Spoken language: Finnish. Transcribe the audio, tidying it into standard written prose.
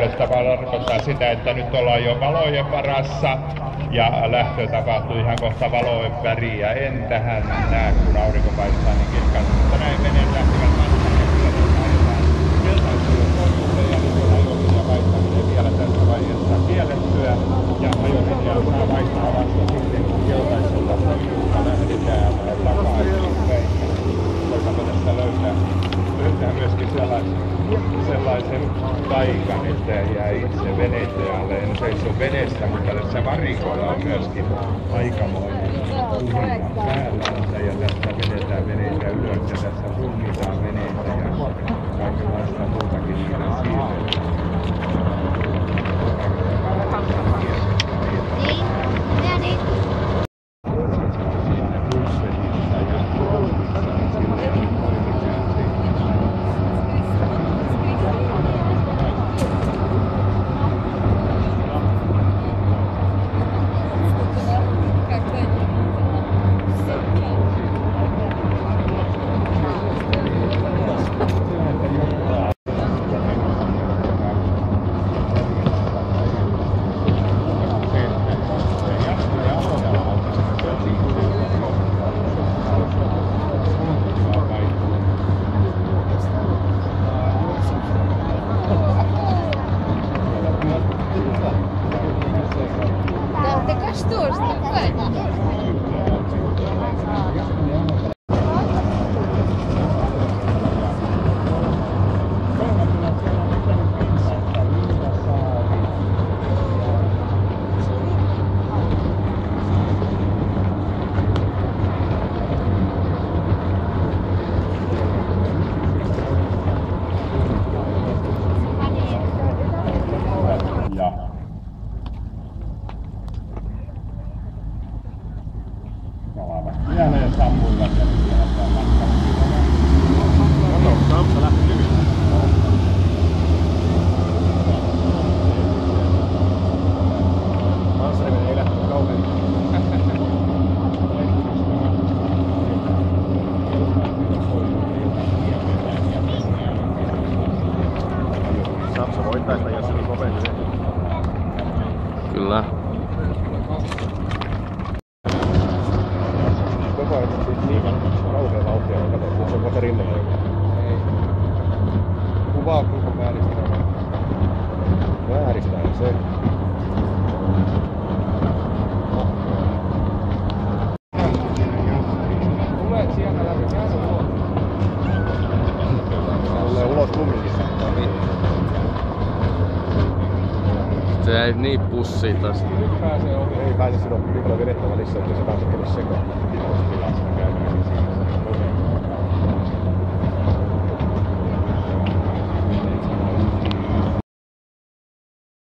hetkellä. Se tarkoittaa sitä, että nyt ollaan jo valojen varassa ja lähtö tapahtuu ihan kohta valojen väriä. En tähän näe, kun aurinko paistaa niin kirkkaasti, mutta näin veneet lähtevät matkaan ja kyllä tässä ajetaan keltaisuuden kojulle ja lisäajolinja vaihtaminen vielä tässä vaiheessa kiellettyä ja ajolinja saa vaihtaa vasta sitten, kun keltaisella kojulla lähdetään takaisin päin. Voidaanko tästä löytää myöskin sellaisen paikan, että jää itse venettäjälle. En seiso veneessä, mutta tässä varikolla on myöskin aikamoinen kuhina päällänsä ja tästä vedetään veneitä ylös ja tässä punnitaan veneitä ja kaikenlaista muutakin siinä siirretään. Jälleen sammuivat ja siellä matkalla. Kato, Samsa lähti hyvin. Manserinen ei lähtenyt kauhean. Samsa voittaisi, jos se on nopeasti. Kyllä. Kauhean vauhtia, kato, kun se on kohta rinnalla joku. Ei. Kuvaa kuinka vääristää. Vääristää se. Tulee sieltä läpi, käy ulos. Tulee ulos kumminkin. Se jäi niin pussiin tästä. Nyt pääsee ohi. Ei pääse silloin, kun on vedettävä lisää, että se pääsee käydä sekaan.